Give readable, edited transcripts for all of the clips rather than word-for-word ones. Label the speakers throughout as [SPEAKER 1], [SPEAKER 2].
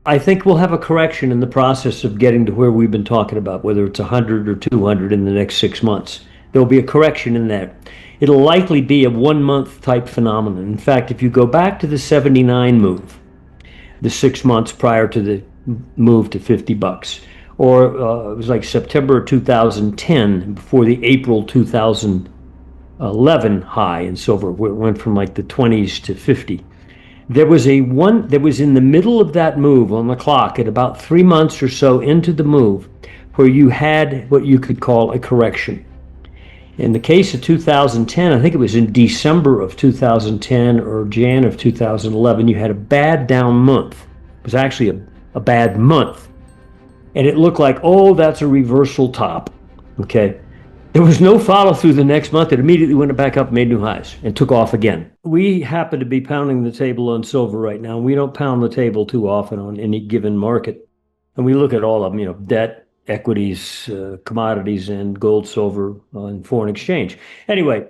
[SPEAKER 1] I think we'll have a correction in the process of getting to where we've been talking about, whether it's 100 or 200 in the next 6 months. There'll be a correction in that. It'll likely be a 1 month type phenomenon. In fact, if you go back to the 79 move, the 6 months prior to the move to $50, or it was like September 2010 before the April 2011 high in silver, where it went from like the 20s to 50. There was in the middle of that move on the clock at about 3 months or so into the move where you had what you could call a correction. In the case of 2010, I think it was in December of 2010 or Jan of 2011, you had a bad down month. It was actually a bad month. And it looked like, oh, that's a reversal top. Okay. There was no follow through the next month. It immediately went back up, made new highs, and took off again. We happen to be pounding the table on silver right now. We don't pound the table too often on any given market. And we look at all of them, debt, equities, commodities, and gold, silver, and foreign exchange. Anyway,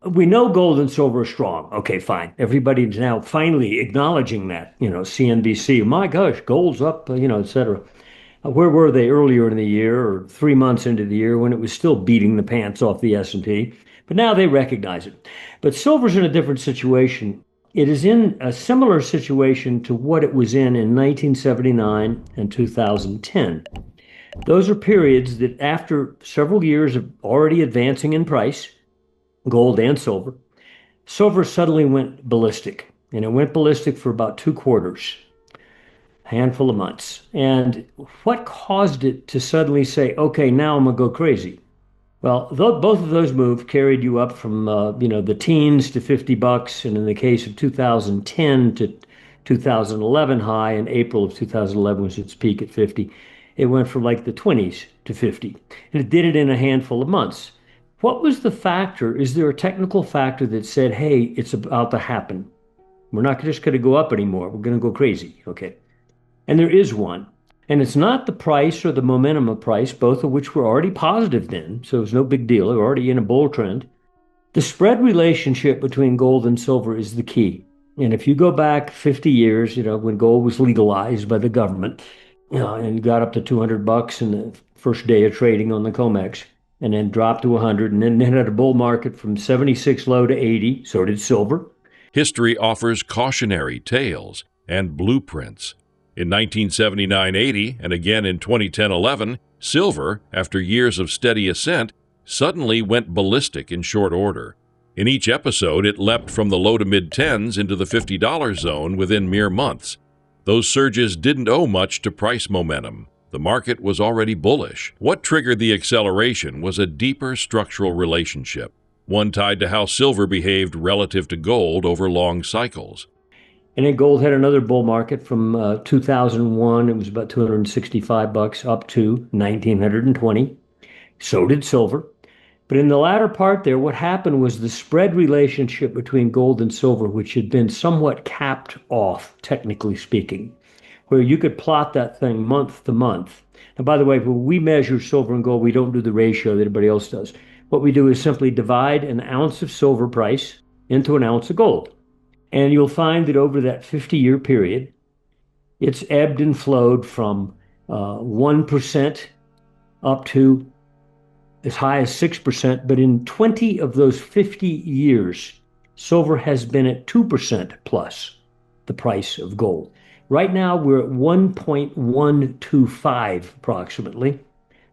[SPEAKER 1] we know gold and silver are strong. Okay, fine. Everybody's now finally acknowledging that, CNBC, my gosh, gold's up, et cetera. Where were they earlier in the year or 3 months into the year when it was still beating the pants off the S&P? But now they recognize it. But silver's in a different situation. It is in a similar situation to what it was in 1979 and 2010. Those are periods that after several years of already advancing in price, gold and silver suddenly went ballistic. And it went ballistic for about 2 quarters. Handful of months. And what caused it to suddenly say, okay, now I'm going to go crazy? Well, both of those moves carried you up from, the teens to $50. And in the case of 2010 to 2011 high in April of 2011 was its peak at 50. It went from like the 20s to 50. And it did it in a handful of months. What was the factor? Is there a technical factor that said, hey, it's about to happen? We're not just going to go up anymore. We're going to go crazy. Okay. And there is one. And it's not the price or the momentum of price, both of which were already positive then. So it's no big deal. They're already in a bull trend. The spread relationship between gold and silver is the key. And if you go back 50 years, when gold was legalized by the government, and got up to $200 in the first day of trading on the COMEX, and then dropped to 100, and then had a bull market from 76 low to 80. So did silver.
[SPEAKER 2] History offers cautionary tales and blueprints. In 1979-80 and again in 2010-11, silver, after years of steady ascent, suddenly went ballistic in short order. In each episode, it leapt from the low to mid-tens into the $50 zone within mere months. Those surges didn't owe much to price momentum. The market was already bullish. What triggered the acceleration was a deeper structural relationship, one tied to how silver behaved relative to gold over long cycles.
[SPEAKER 1] And then gold had another bull market from 2001. It was about $265 up to 1920. So did silver. But in the latter part there, what happened was the spread relationship between gold and silver, which had been somewhat capped off, technically speaking, where you could plot that thing month to month. And by the way, when we measure silver and gold, we don't do the ratio that everybody else does. What we do is simply divide an ounce of silver price into an ounce of gold. And you'll find that over that 50-year period, it's ebbed and flowed from 1% up to as high as 6%. But in 20 of those 50 years, silver has been at 2% plus the price of gold. Right now, we're at 1.125 approximately.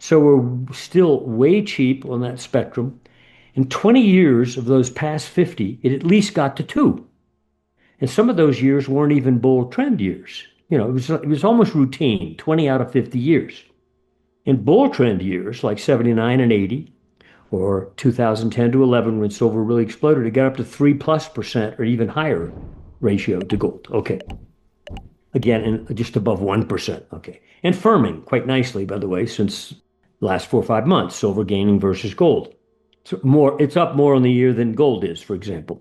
[SPEAKER 1] So we're still way cheap on that spectrum. In 20 years of those past 50, it at least got to 2. And some of those years weren't even bull trend years. It was almost routine, 20 out of 50 years. In bull trend years, like 79 and 80, or 2010 to 11, when silver really exploded, it got up to 3+% or even higher ratio to gold. Okay. Again, and just above 1%. Okay. And firming quite nicely, by the way, since the last 4 or 5 months, silver gaining versus gold. So it's up more on the year than gold is, for example.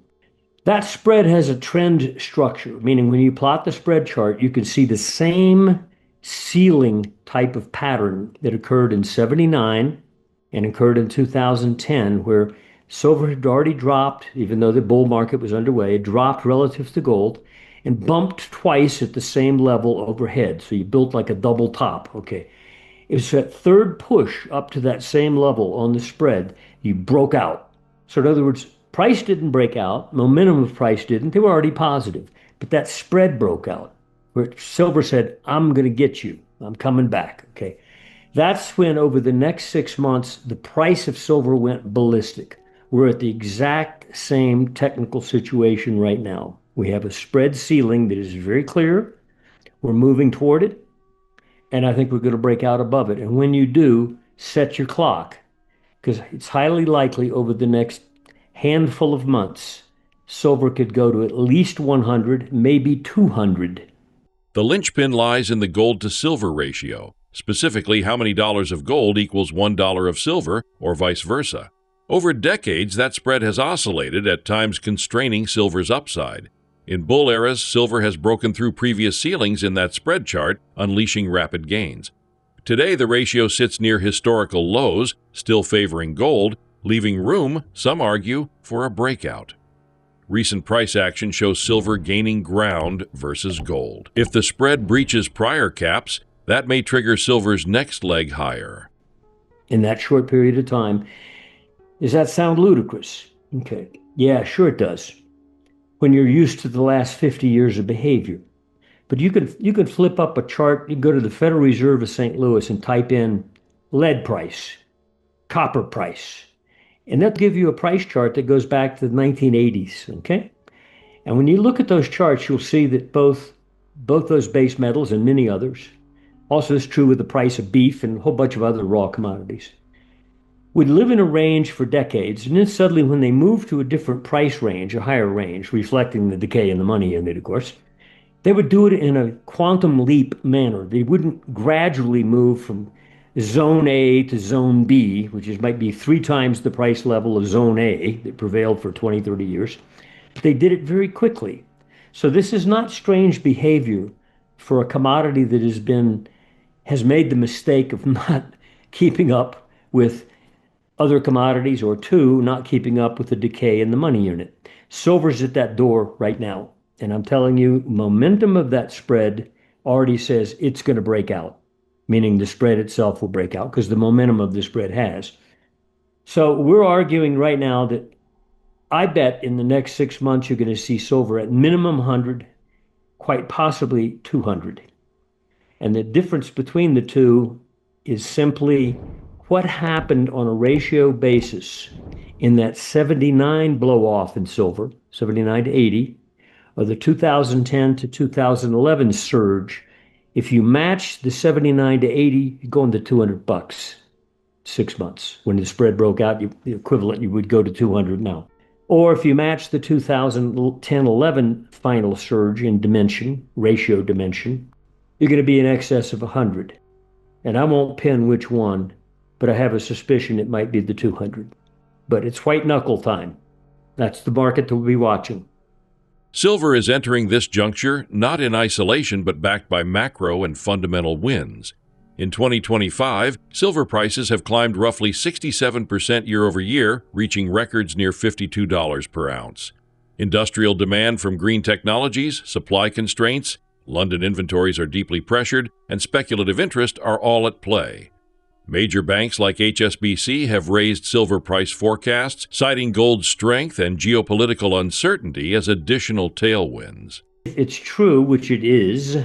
[SPEAKER 1] That spread has a trend structure, meaning when you plot the spread chart, you can see the same ceiling type of pattern that occurred in 79 and occurred in 2010, where silver had already dropped, even though the bull market was underway, it dropped relative to gold. and bumped twice at the same level overhead. So you built like a double top. Okay. It was that third push up to that same level on the spread, you broke out. So in other words, price didn't break out, momentum of price didn't. They were already positive, but that spread broke out where silver said, I'm going to get you. I'm coming back. Okay. That's when over the next 6 months, the price of silver went ballistic. We're at the exact same technical situation right now. We have a spread ceiling that is very clear. We're moving toward it, and I think we're going to break out above it. And when you do, set your clock, because it's highly likely over the next handful of months, silver could go to at least 100, maybe 200.
[SPEAKER 2] The linchpin lies in the gold to silver ratio, specifically how many dollars of gold equals $1 of silver, or vice versa. Over decades, that spread has oscillated, at times constraining silver's upside. In bull eras, silver has broken through previous ceilings in that spread chart, unleashing rapid gains. Today, the ratio sits near historical lows, still favoring gold, leaving room, some argue, for a breakout. Recent price action shows silver gaining ground versus gold. If the spread breaches prior caps, that may trigger silver's next leg higher.
[SPEAKER 1] In that short period of time, does that sound ludicrous? Okay. Yeah, sure it does. When you're used to the last 50 years of behavior. But you can flip up a chart, you can go to the Federal Reserve of St. Louis and type in lead price, copper price, and that'll give you a price chart that goes back to the 1980s, okay? And when you look at those charts, you'll see that both those base metals and many others, also is true with the price of beef and a whole bunch of other raw commodities, would live in a range for decades, and then suddenly when they move to a different price range, a higher range, reflecting the decay in the money unit, of course, they would do it in a quantum leap manner. They wouldn't gradually move from zone A to zone B, which might be 3 times the price level of zone A that prevailed for 20, 30 years. But they did it very quickly. So this is not strange behavior for a commodity that has made the mistake of not keeping up with other commodities, or two, not keeping up with the decay in the money unit. Silver's at that door right now. And I'm telling you, momentum of that spread already says it's going to break out, meaning the spread itself will break out because the momentum of the spread has. So we're arguing right now that I bet in the next 6 months, you're going to see silver at minimum 100, quite possibly 200. And the difference between the two is simply what happened on a ratio basis in that 79 blow off in silver, 79 to 80, or the 2010 to 2011 surge. If you match the 79 to 80, you go into $200, 6 months. When the spread broke out, the equivalent, you would go to 200 now. Or if you match the 2010-11 final surge in dimension, ratio dimension, you're going to be in excess of 100. And I won't pin which one, but I have a suspicion it might be the 200. But it's white knuckle time. That's the market that we'll be watching.
[SPEAKER 2] Silver is entering this juncture not in isolation but backed by macro and fundamental wins. In 2025, silver prices have climbed roughly 67% year over year, reaching records near $52 per ounce. Industrial demand from green technologies, supply constraints, London inventories are deeply pressured, and speculative interest are all at play. Major banks like HSBC have raised silver price forecasts, citing gold's strength and geopolitical uncertainty as additional tailwinds.
[SPEAKER 1] It's true, which it is.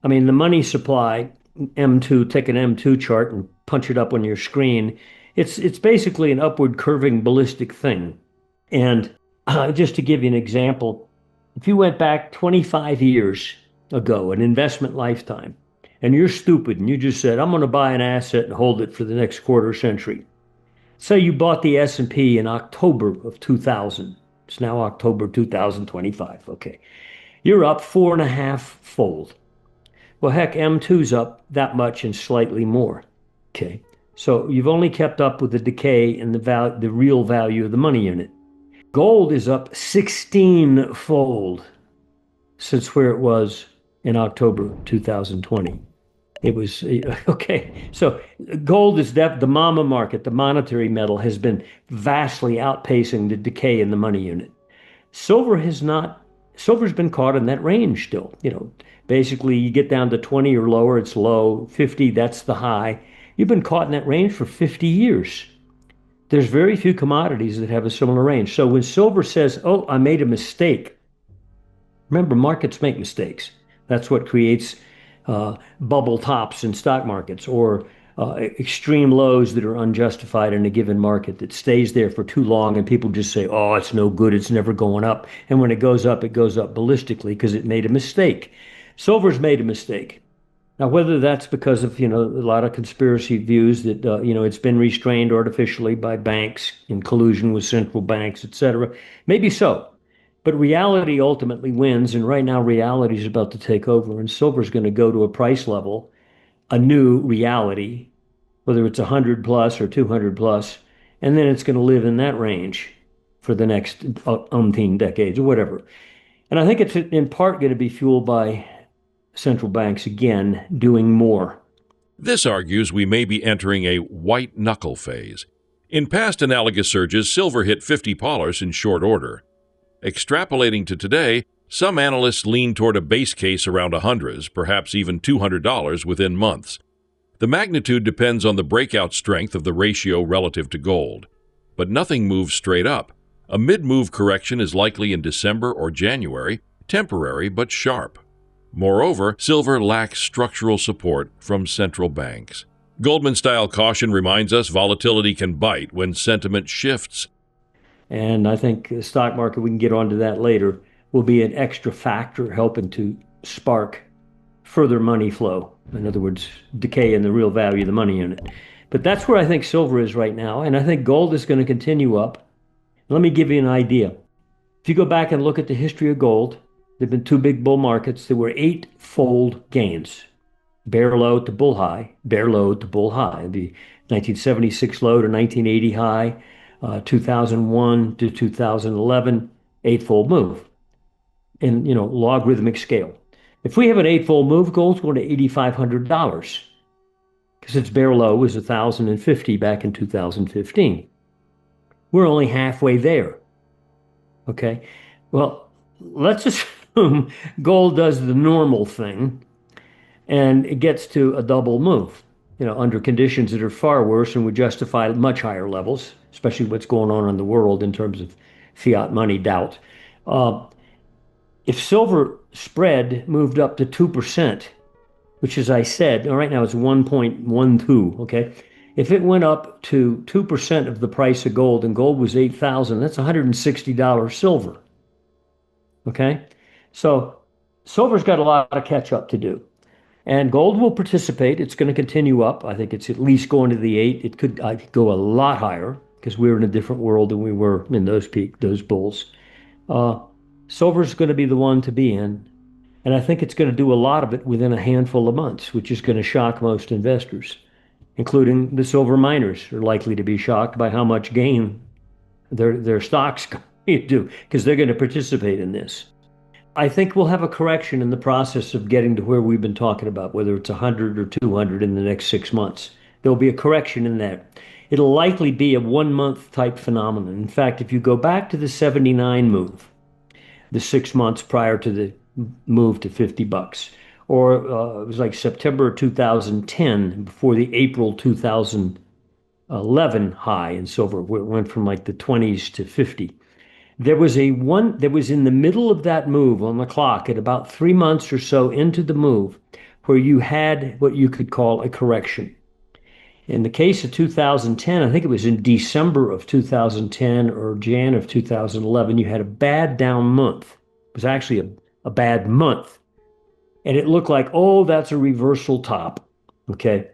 [SPEAKER 1] I mean, the money supply, M2, take an M2 chart and punch it up on your screen. It's basically an upward curving ballistic thing. And just to give you an example, if you went back 25 years ago, an investment lifetime, and you're stupid and you just said, I'm going to buy an asset and hold it for the next quarter century. Say you bought the S&P in October of 2000. It's now October 2025. Okay. You're up 4.5-fold. Well, heck, M2's up that much and slightly more. Okay. So you've only kept up with the decay in the real value of the money unit. Gold is up 16-fold since where it was in October 2020. It was, okay, so gold is the mama market, the monetary metal, has been vastly outpacing the decay in the money unit. Silver has not Silver's been caught in that range still. Basically you get down to 20 or lower, it's low. 50, that's the high. You've been caught in that range for 50 years. There's very few commodities that have a similar range. So when silver says, "Oh, I made a mistake," remember, markets make mistakes. That's what creates bubble tops in stock markets, or extreme lows that are unjustified in a given market that stays there for too long, and people just say, "Oh, it's no good. It's never going up." And when it goes up ballistically because it made a mistake. Silver's made a mistake. Now, whether that's because of, a lot of conspiracy views that, it's been restrained artificially by banks in collusion with central banks, et cetera, maybe so. But reality ultimately wins. And right now, reality is about to take over. And silver's going to go to a price level, a new reality, whether it's 100 plus or 200 plus. And then it's going to live in that range for the next umpteen decades or whatever. And I think it's in part going to be fueled by central banks again doing more.
[SPEAKER 2] This argues we may be entering a white knuckle phase. In past analogous surges, silver hit 50 dollars in short order. Extrapolating to today, some analysts lean toward a base case around 100s, perhaps even $200 within months. The magnitude depends on the breakout strength of the ratio relative to gold. But nothing moves straight up. A mid-move correction is likely in December or January, temporary but sharp. Moreover, silver lacks structural support from central banks. Goldman-style caution reminds us volatility can bite when sentiment shifts.
[SPEAKER 1] And I think the stock market, we can get onto that later, will be an extra factor helping to spark further money flow. In other words, decay in the real value of the money unit. But that's where I think silver is right now. And I think gold is going to continue up. Let me give you an idea. If you go back and look at the history of gold, there've been two big bull markets. There were eightfold gains. Bear low to bull high, bear low to bull high. The 1976 low to 1980 high, 2001 to 2011, eightfold move in, logarithmic scale. If we have an eightfold move, gold's going to $8,500 because its bear low was 1,050 back in 2015. We're only halfway there. Okay. Well, let's assume gold does the normal thing and it gets to a double move, under conditions that are far worse and would justify much higher levels, especially what's going on in the world in terms of fiat money doubt. If silver spread moved up to 2%, which, as I said, right now it's 1.12, okay? If it went up to 2% of the price of gold and gold was 8,000, that's $160 silver. Okay? So silver's got a lot of catch up to do. And gold will participate. It's going to continue up. I think it's at least going to the 8. It could go a lot higher because we're in a different world than we were in those bulls. Silver's going to be the one to be in. And I think it's going to do a lot of it within a handful of months, which is going to shock most investors, including the silver miners are likely to be shocked by how much gain their stocks do because they're going to participate in this. I think we'll have a correction in the process of getting to where we've been talking about, whether it's 100 or 200 in the next 6 months. There'll be a correction in that. It'll likely be a 1-month type phenomenon. In fact, if you go back to the 79 move, the 6 months prior to the move to 50 bucks, or it was like September 2010 before the April 2011 high in silver, where it went from like the 20s to 50. There was in the middle of that move on the clock at about 3 months or so into the move where you had what you could call a correction. In the case of 2010, I think it was in December of 2010 or Jan of 2011, you had a bad down month. It was actually a bad month. And it looked like, oh, that's a reversal top. Okay.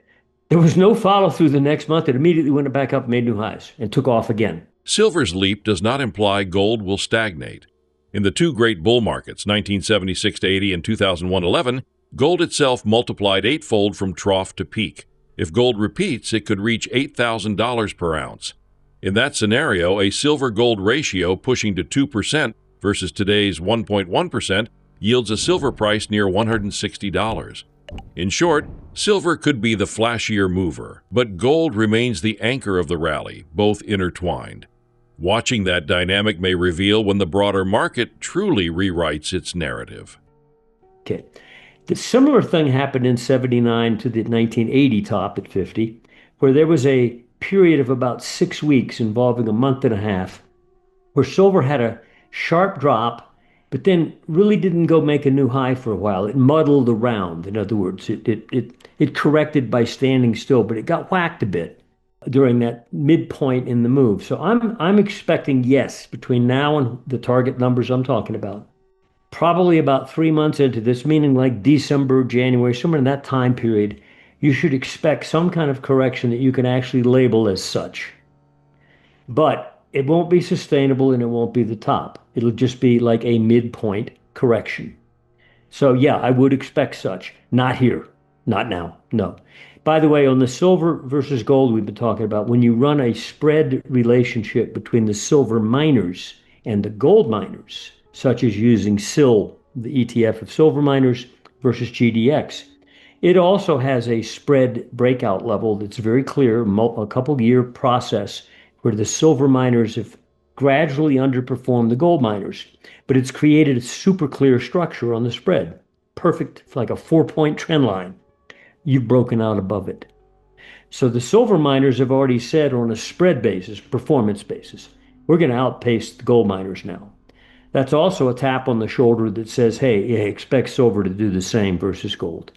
[SPEAKER 1] There was no follow through the next month. It immediately went back up, made new highs, and took off again.
[SPEAKER 2] Silver's leap does not imply gold will stagnate. In the two great bull markets, 1976-80 and 2001-11, gold itself multiplied eightfold from trough to peak. If gold repeats, it could reach $8,000 per ounce. In that scenario, a silver-gold ratio pushing to 2% versus today's 1.1% yields a silver price near $160. In short, silver could be the flashier mover, but gold remains the anchor of the rally, both intertwined. Watching that dynamic may reveal when the broader market truly rewrites its narrative.
[SPEAKER 1] Okay. The similar thing happened in 79 to the 1980 top at 50, where there was a period of about 6 weeks involving a month and a half, where silver had a sharp drop, but then really didn't go make a new high for a while. It muddled around. In other words, it corrected by standing still, but it got whacked a bit during that midpoint in the move. So I'm expecting, yes, between now and the target numbers I'm talking about, probably about 3 months into this, meaning like December, January, somewhere in that time period, you should expect some kind of correction that you can actually label as such. But it won't be sustainable and it won't be the top. It'll just be like a midpoint correction. So yeah, I would expect such. Not here, not now, no. By the way, on the silver versus gold we've been talking about, when you run a spread relationship between the silver miners and the gold miners, such as using SIL, the ETF of silver miners, versus GDX, it also has a spread breakout level that's very clear, a couple year process where the silver miners have gradually underperformed the gold miners, but it's created a super clear structure on the spread. Perfect, like a 4-point trend line. You've broken out above it. So the silver miners have already said on a spread basis, performance basis, we're going to outpace the gold miners now. That's also a tap on the shoulder that says, hey, expect silver to do the same versus gold.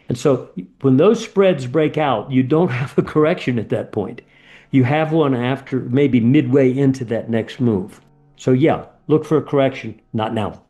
[SPEAKER 1] And so when those spreads break out, you don't have a correction at that point. You have one after maybe midway into that next move. So yeah, look for a correction, not now.